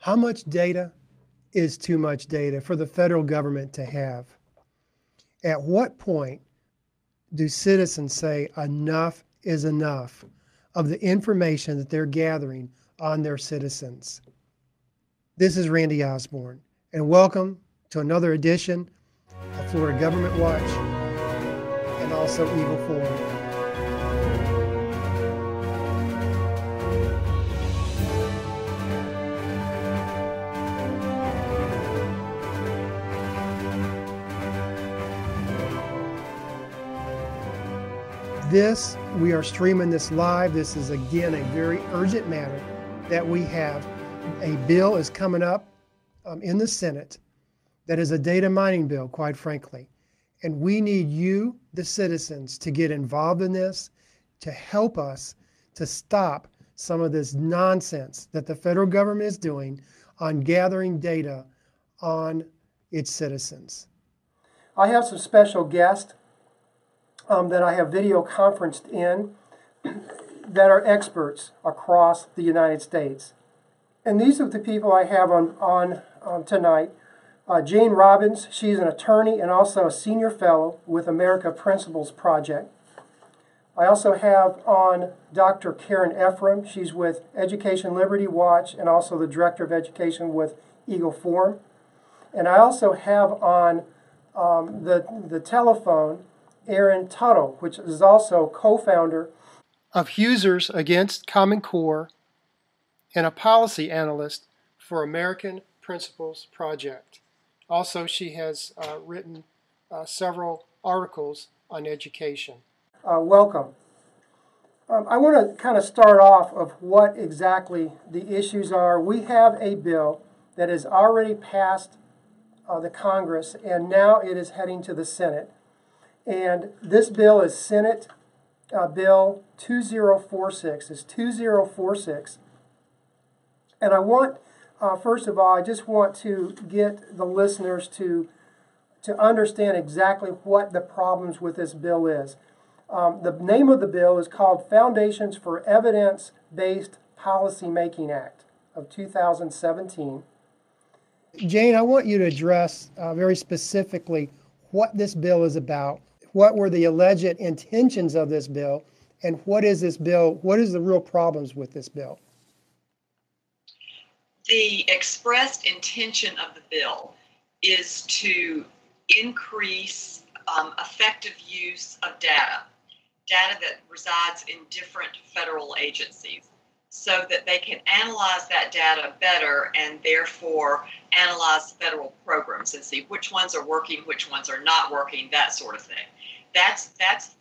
How much data is too much data for the federal government to have? At what point do citizens say enough is enough of the information that they're gathering on their citizens? This is Randy Osborne, and welcome to another edition of Florida Government Watch and also Eagle Forum. We are streaming this live. This is again a very urgent matter that we have. A bill is coming up in the Senate that is a data mining bill, quite frankly. And we need you, the citizens, to get involved in this, to help us to stop some of this nonsense that the federal government is doing on gathering data on its citizens. I have some special guests that I have video conferenced in that are experts across the United States. And these are the people I have on tonight. Jane Robbins, she's an attorney and also a senior fellow with America Principles Project. I also have on Dr. Karen Ephraim. She's with Education Liberty Watch and also the Director of Education with Eagle Forum. And I also have on the telephone Aaron Tuttle, which is also co-founder of Users Against Common Core and a policy analyst for American Principles Project. Also, she has written several articles on education. Welcome. I want to kind of start off of what exactly the issues are. We have a bill that has already passed the Congress, and now it is heading to the Senate. And this bill is Senate Bill 2046. It's 2046. And I want, first of all, I just want to get the listeners to understand exactly what the problems with this bill is. The name of the bill is called Foundations for Evidence-Based Policymaking Act of 2017. Jane, I want you to address very specifically what this bill is about. What were the alleged intentions of this bill, and what is this bill? What is the real problems with this bill? The expressed intention of the bill is to increase effective use of data that resides in different federal agencies, so that they can analyze that data better and therefore analyze federal programs and see which ones are working, which ones are not working, that sort of thing. That's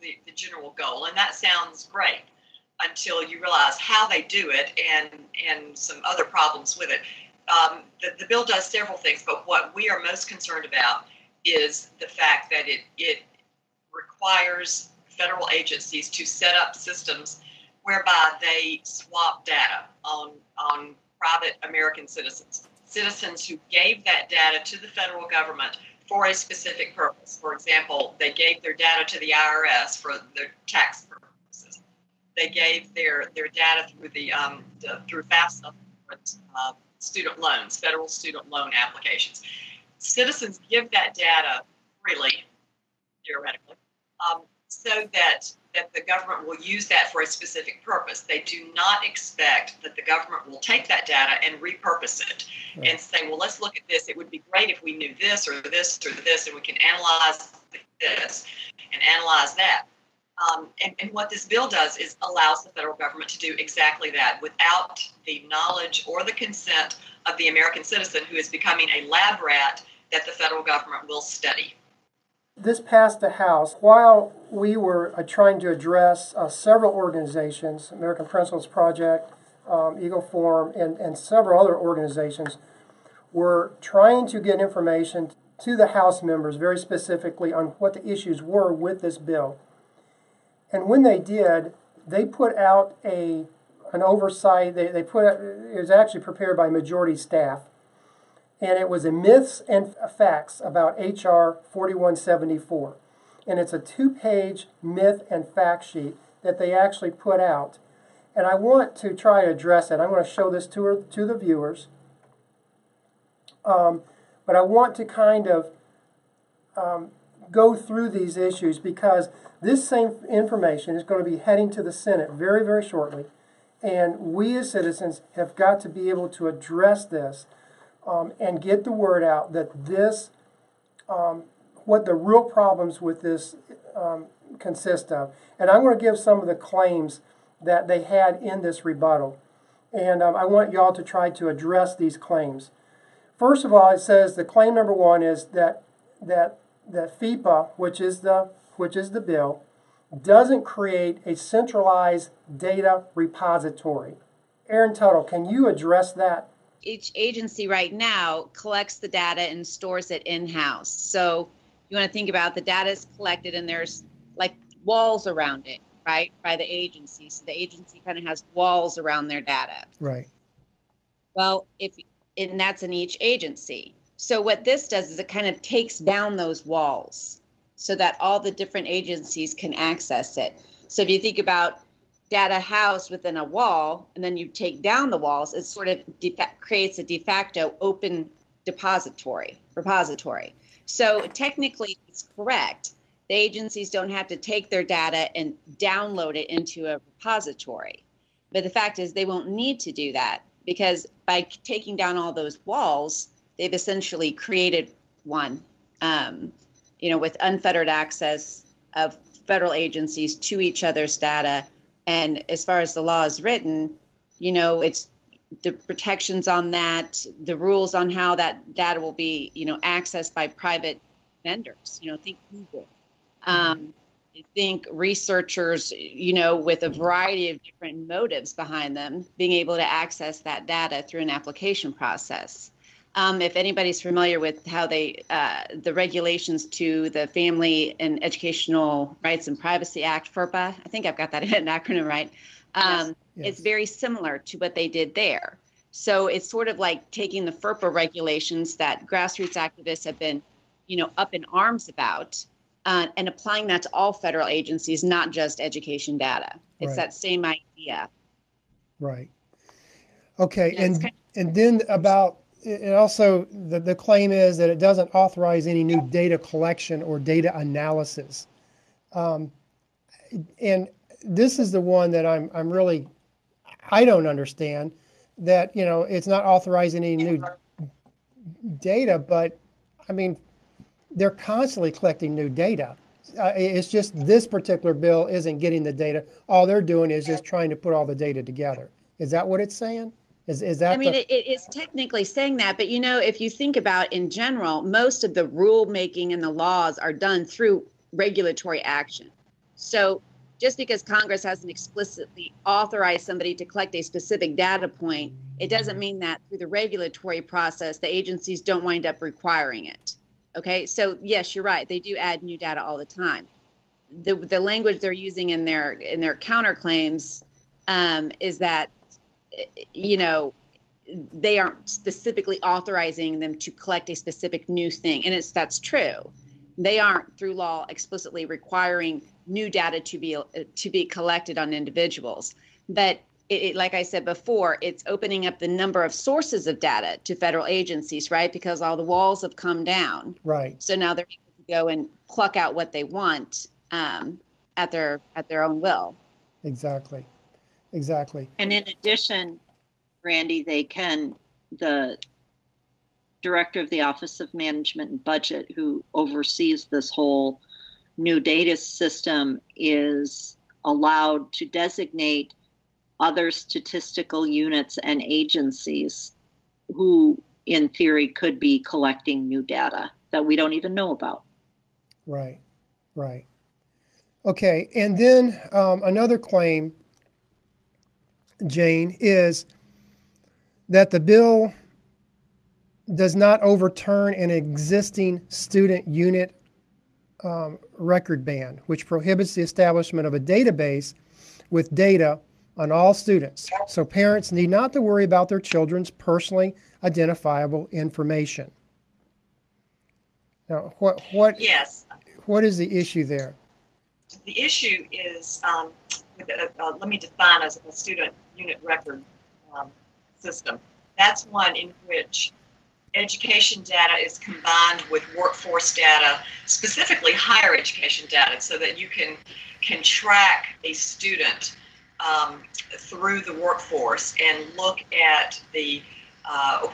the general goal, and that sounds great until you realize how they do it and some other problems with it. The bill does several things, but what we are most concerned about is the fact that it requires federal agencies to set up systems whereby they swap data on private American citizens who gave that data to the federal government for a specific purpose. For example, they gave their data to the IRS for their tax purposes. They gave their data through FAFSA for student loans, federal student loan applications. Citizens give that data freely, theoretically, so that the government will use that for a specific purpose. They do not expect that the government will take that data and repurpose it and say, well, let's look at this. It would be great if we knew this or this or this, and we can analyze this and analyze that. And what this bill does is allows the federal government to do exactly that without the knowledge or the consent of the American citizen who is becoming a lab rat that the federal government will study. This passed the House while we were trying to address several organizations, American Principles Project, Eagle Forum, and several other organizations were trying to get information to the House members very specifically on what the issues were with this bill. And when they did, they put out an oversight. It was actually prepared by majority staff. And it was a myths and facts about H.R. 4174. And it's a 2-page myth and fact sheet that they actually put out. And I want to try to address it. I'm going to show this to the viewers. But I want to kind of go through these issues because this same information is going to be heading to the Senate very, very shortly. And we as citizens have got to be able to address this and get the word out that this, what the real problems with this consist of. And I'm going to give some of the claims that they had in this rebuttal. And I want y'all to try to address these claims. First of all, it says the claim number one is that FIPA, which is the bill, doesn't create a centralized data repository. Erin Tuttle, can you address that? Each agency right now collects the data and stores it in-house. So you want to think about the data is collected and there's like walls around it, right, by the agency. So the agency kind of has walls around their data. Right. Well, and that's in each agency. So what this does is it kind of takes down those walls so that all the different agencies can access it. So if you think about data housed within a wall, and then you take down the walls, it sort of creates a de facto open repository. So technically it's correct. The agencies don't have to take their data and download it into a repository. But the fact is they won't need to do that because by taking down all those walls, they've essentially created one, with unfettered access of federal agencies to each other's data. And as far as the law is written, it's the protections on that, the rules on how that data will be, accessed by private vendors. Think Google. Think researchers, with a variety of different motives behind them, being able to access that data through an application process. If anybody's familiar with how the regulations to the Family and Educational Rights and Privacy Act, FERPA, I think I've got that in an acronym right. Yes. It's very similar to what they did there. So it's sort of like taking the FERPA regulations that grassroots activists have been, up in arms about, and applying that to all federal agencies, not just education data. It's that same idea. Right. Okay. And then about, it also, the claim is that it doesn't authorize any new data collection or data analysis. And this is the one that I don't understand, that, it's not authorizing any new data, but I mean, they're constantly collecting new data. It's just this particular bill isn't getting the data. All they're doing is just trying to put all the data together. Is that what it's saying? Is that? It is technically saying that, but if you think about in general, most of the rulemaking and the laws are done through regulatory action. So just because Congress hasn't explicitly authorized somebody to collect a specific data point, it doesn't mean that through the regulatory process, the agencies don't wind up requiring it. Okay, so yes, you're right. They do add new data all the time. The language they're using in their counterclaims is that, they aren't specifically authorizing them to collect a specific new thing, and that's true. They aren't through law explicitly requiring new data to be collected on individuals, but like I said before, it's opening up the number of sources of data to federal agencies, right? Because all the walls have come down. Right. So now they're able to go and pluck out what they want at their own will. Exactly. And in addition, Randy, the director of the Office of Management and Budget, who oversees this whole new data system, is allowed to designate other statistical units and agencies who, in theory, could be collecting new data that we don't even know about. Right. Okay, and then another claim, Jane, is that the bill does not overturn an existing student unit record ban, which prohibits the establishment of a database with data on all students. So parents need not to worry about their children's personally identifiable information. Now, what is the issue there? The issue is, let me define as a student unit record system. That's one in which education data is combined with workforce data, specifically higher education data, so that you can track a student through the workforce and look at the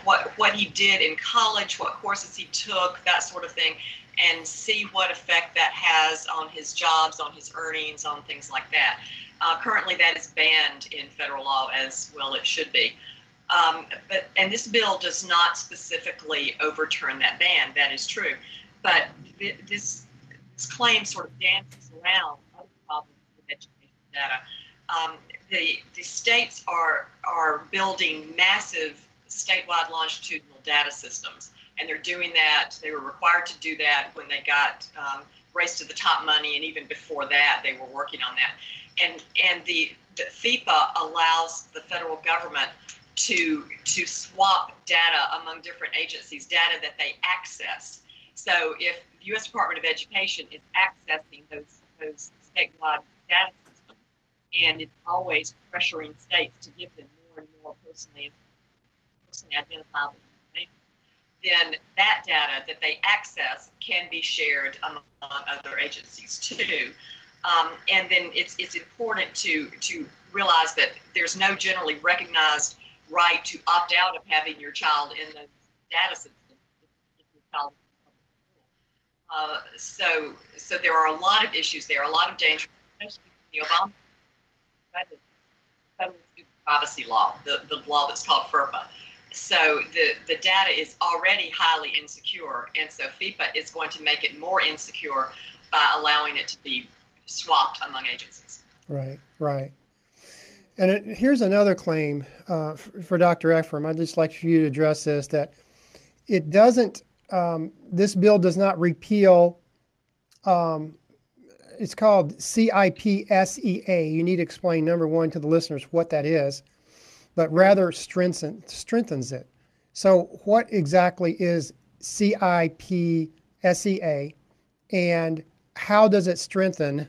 what he did in college, what courses he took, that sort of thing, and see what effect that has on his jobs, on his earnings, on things like that. Currently, that is banned in federal law, as well it should be. And this bill does not specifically overturn that ban. That is true, but this claim sort of dances around other problems with education data. The states are building massive statewide longitudinal data systems, and they're doing that. They were required to do that when they got Race to the Top money, and even before that, they were working on that. And the FEPA allows the federal government to swap data among different agencies, data that they access. So if the U.S. Department of Education is accessing those statewide data systems, and it's always pressuring states to give them more and more personally identifiable information, then that data that they access can be shared among other agencies too. And then it's important to realize that there's no generally recognized right to opt out of having your child in those data systems if your child is so there are a lot of issues there, a lot of danger, especially the Obama federal student privacy law, the law that's called FERPA. So the data is already highly insecure, and so FEPA is going to make it more insecure by allowing it to be swapped among agencies. Right, right. And here's another claim for Dr. Ephraim. I'd just like for you to address this, that it doesn't, this bill does not repeal, it's called CIPSEA. You need to explain, number one, to the listeners what that is, but rather strengthens it. So what exactly is CIPSEA, and how does it strengthen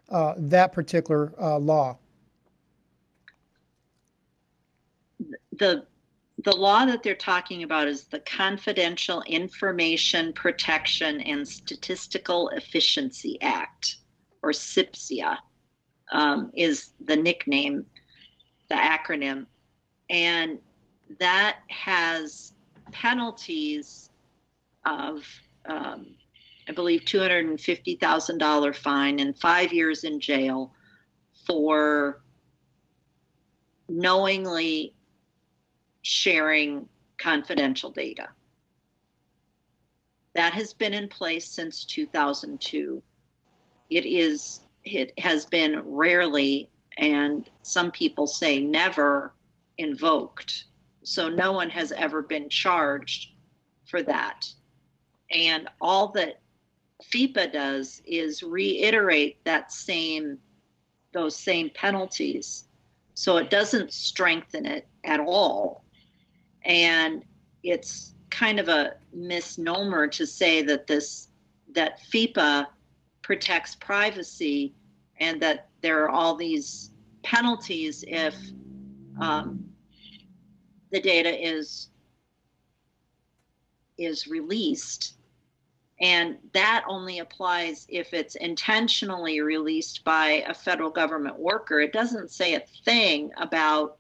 that particular law? The law that they're talking about is the Confidential Information Protection and Statistical Efficiency Act, or CIPSEA, is the nickname, the acronym. And that has penalties of, I believe, $250,000 fine and 5 years in jail for knowingly sharing confidential data. That has been in place since 2002. It has been rarely, and some people say never, invoked. So no one has ever been charged for that. And all that FEPA does is reiterate those same penalties. So it doesn't strengthen it at all. And it's kind of a misnomer to say that FEPA protects privacy and that there are all these penalties if the data is released. And that only applies if it's intentionally released by a federal government worker. It doesn't say a thing about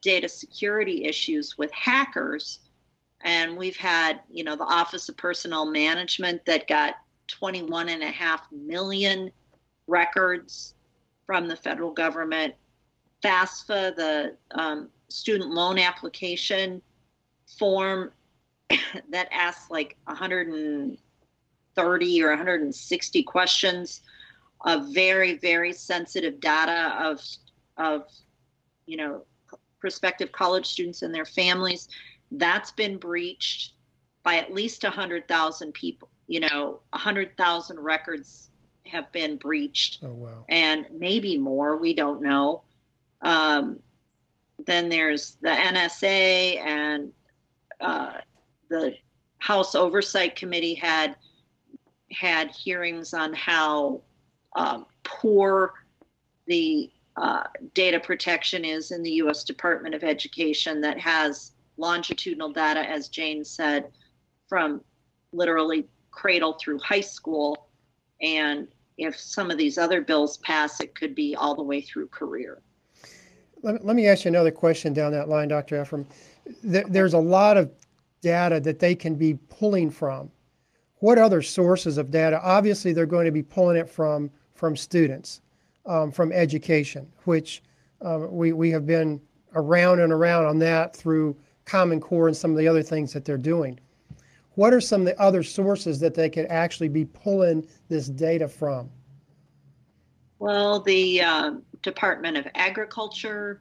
data security issues with hackers. And we've had, the Office of Personnel Management that got 21.5 million records from the federal government. FAFSA, the student loan application form that asks like 130 or 160 questions of very, very sensitive data of prospective college students and their families. That's been breached by at least 100,000 people. 100,000 records have been breached. Oh, wow. And maybe more, we don't know. Then there's the NSA, and the House Oversight Committee had hearings on how poor the data protection is in the U.S. Department of Education, that has longitudinal data, as Jane said, from literally cradle through high school. And if some of these other bills pass, it could be all the way through career. Let me ask you another question down that line, Dr. Ephraim. There's a lot of data that they can be pulling from. What other sources of data? Obviously, they're going to be pulling it from students, from education, which we have been around and around on that through Common Core and some of the other things that they're doing. What are some of the other sources that they could actually be pulling this data from? Well, the Department of Agriculture,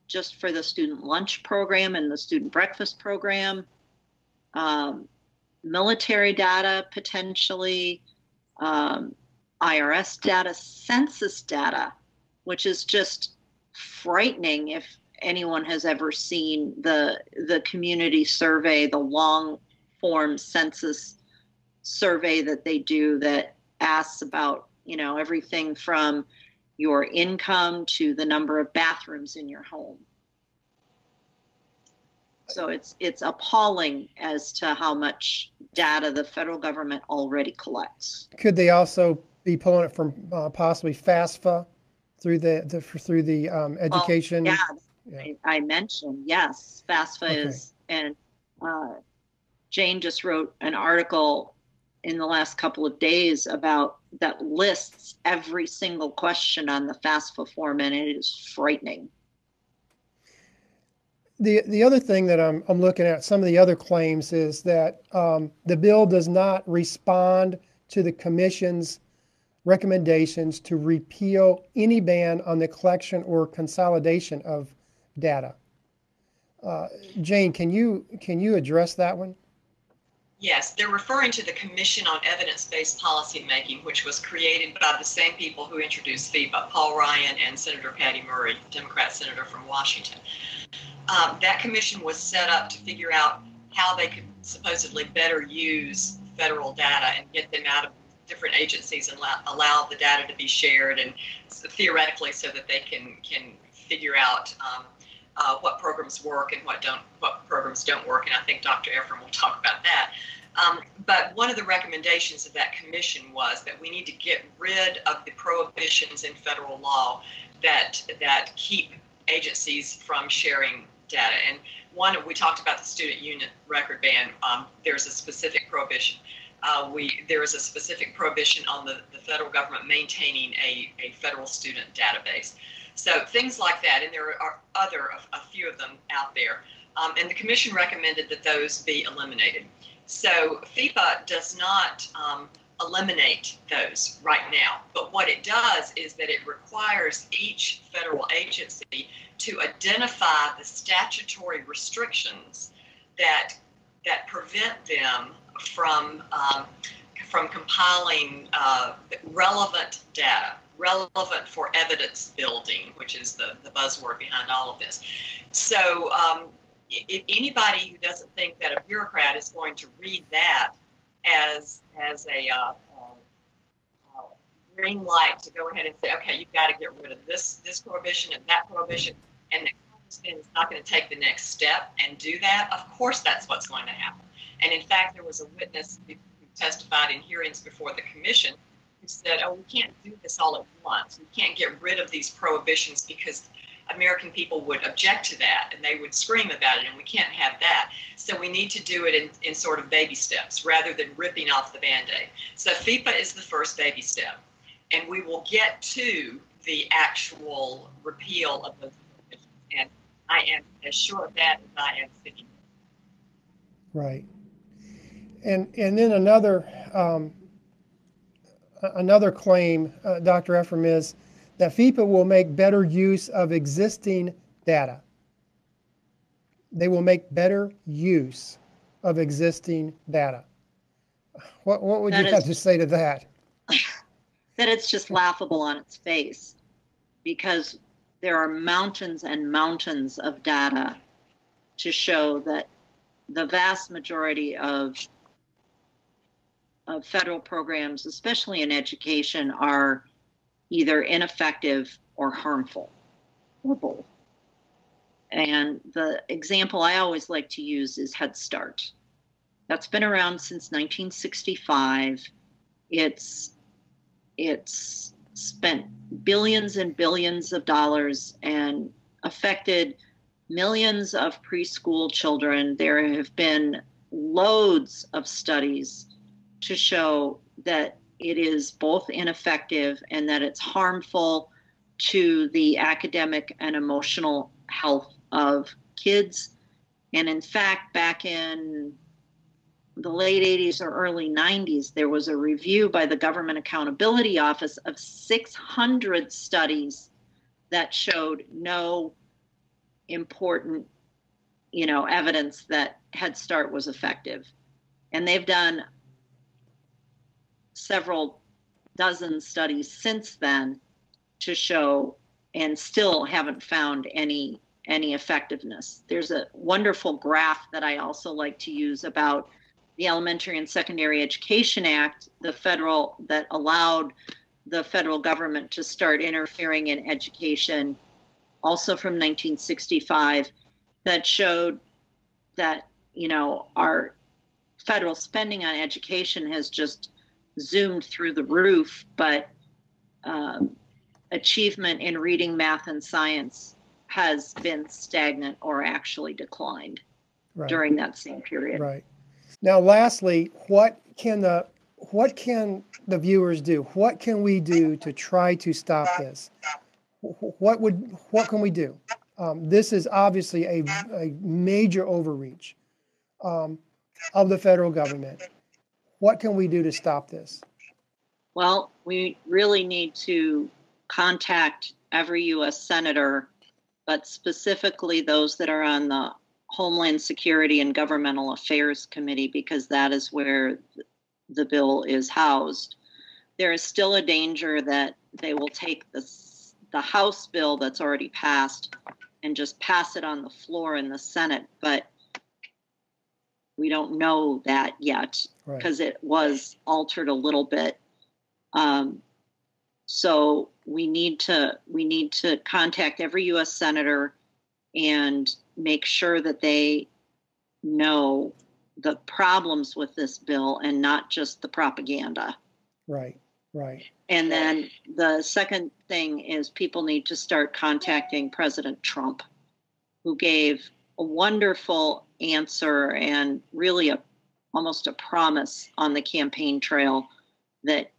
just for the student lunch program and the student breakfast program, military data potentially, IRS data, census data, which is just frightening if anyone has ever seen the community survey, the long form census survey that they do that asks about, you know, everything from your income to the number of bathrooms in your home. So it's appalling as to how much data the federal government already collects. Could they also be pulling it from possibly FAFSA through the education? Well, yeah. I mentioned, yes, FAFSA is, and Jane just wrote an article in the last couple of days about that lists every single question on the FAFSA form, and it is frightening. The other thing that I'm looking at, some of the other claims, is that the bill does not respond to the Commission's recommendations to repeal any ban on the collection or consolidation of data. Jane, can you address that one? Yes, they're referring to the Commission on Evidence-Based Policymaking, which was created by the same people who introduced FEPA, Paul Ryan and Senator Patty Murray, Democrat senator from Washington. That commission was set up to figure out how they could supposedly better use federal data and get them out of different agencies and allow the data to be shared, and theoretically so that they can figure out what programs work and what programs don't work. And I think Dr. Ephraim will talk about that. But one of the recommendations of that commission was that we need to get rid of the prohibitions in federal law that keep agencies from sharing data. And we talked about the student unit record ban. There's a specific prohibition. There is a specific prohibition on the federal government maintaining a federal student database. So things like that, and there are a few of them out there. And the commission recommended that those be eliminated. So FEPA does not eliminate those right now, but what it does is that it requires each federal agency to identify the statutory restrictions that prevent them from compiling relevant data, relevant for evidence building, which is the buzzword behind all of this. So if anybody who doesn't think that a bureaucrat is going to read that as a green light to go ahead and say, okay, you've got to get rid of this prohibition and that prohibition, and the congressman is not going to take the next step and do that, of course that's what's going to happen. And in fact, there was a witness who testified in hearings before the commission who said, oh, we can't do this all at once. We can't get rid of these prohibitions because American people would object to that and they would scream about it, and we can't have that. So we need to do it in sort of baby steps rather than ripping off the Band-Aid. So FEPA is the first baby step, and we will get to the actual repeal of those prohibitions. And I am as sure of that as I am sitting. Right. And then another claim, Dr. Ephraim, is that FEPA will make better use of existing data. They will make better use of existing data. What would you have to say to that? That it's just laughable on its face, because there are mountains and mountains of data to show that the vast majority of federal programs, especially in education, are either ineffective or harmful, or both. And the example I always like to use is Head Start. That's been around since 1965. It's spent billions and billions of dollars and affected millions of preschool children. There have been loads of studies to show that it is both ineffective and that it's harmful to the academic and emotional health of kids. And in fact, back in the late 80s or early 90s, there was a review by the Government Accountability Office of 600 studies that showed no important, evidence that Head Start was effective. And they've done several dozen studies since then to show, and still haven't found any effectiveness. There's a wonderful graph that I also like to use about the Elementary and Secondary Education Act, that allowed the federal government to start interfering in education, also from 1965, that showed that, our federal spending on education has just zoomed through the roof, but achievement in reading, math, and science has been stagnant or actually declined during that same period. Right. Now, lastly, what can the viewers do? What can we do to try to stop this? What can we do? This is obviously a major overreach of the federal government. What can we do to stop this? Well, we really need to contact every U.S. senator, but specifically those that are on the Homeland Security and Governmental Affairs Committee, because that is where the bill is housed. There is still a danger that they will take the House bill that's already passed and just pass it on the floor in the Senate, but we don't know that yet because it was altered a little bit. So we need to contact every U.S. senator and make sure that they know the problems with this bill and not just the propaganda. Right. And then the second thing is people need to start contacting President Trump, who gave a wonderful answer and really almost a promise on the campaign trail that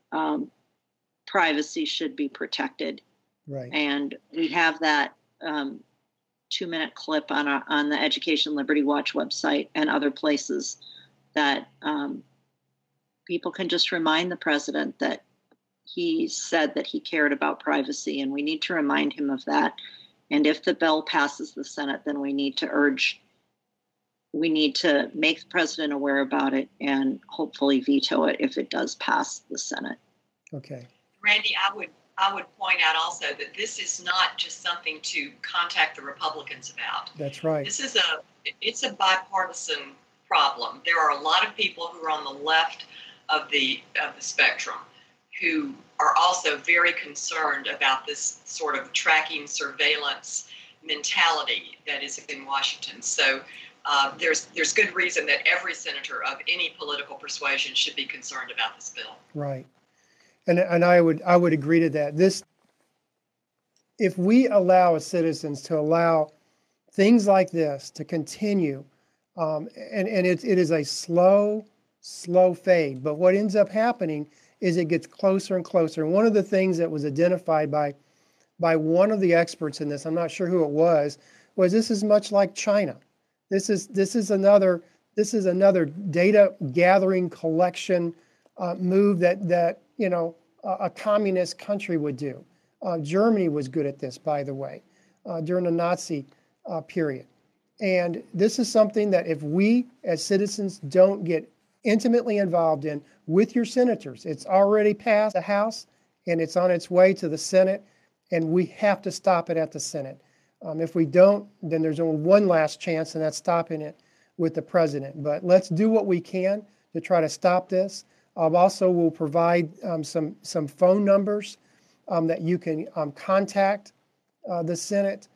privacy should be protected. Right. And we have that 2-minute clip on the Education Liberty Watch website and other places that people can just remind the president that he said that he cared about privacy, and we need to remind him of that. And if the bill passes the Senate, then we need to make the president aware about it and hopefully veto it if it does pass the Senate. Okay. Randy, I would point out also that this is not just something to contact the Republicans about. That's right. It's a bipartisan problem. There are a lot of people who are on the left of the spectrum who are also very concerned about this sort of tracking surveillance mentality that is in Washington. So there's good reason that every senator of any political persuasion should be concerned about this bill. Right. And I would agree to that. If we allow as citizens to allow things like this to continue, and it is a slow fade, but what ends up happening is it gets closer and closer. And one of the things that was identified by one of the experts in this, I'm not sure who it was this is much like China. This is another data gathering collection move that a communist country would do. Germany was good at this, by the way, during the Nazi period. And this is something that if we as citizens don't get intimately involved in with your senators, it's already passed the House and it's on its way to the Senate, and we have to stop it at the Senate. If we don't, then there's only one last chance, and that's stopping it with the president. But let's do what we can to try to stop this. Also, we'll provide some phone numbers that you can contact the Senate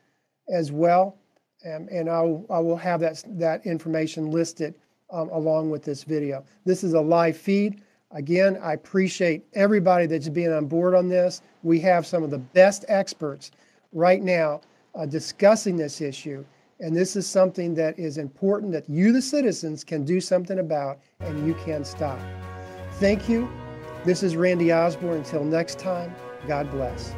as well. and I will have that information listed along with this video. This is a live feed. Again, I appreciate everybody that's being on board on this. We have some of the best experts right now discussing this issue, and this is something that is important that you, the citizens, can do something about, and you can stop. Thank you. This is Randy Osborne. Until next time, God bless.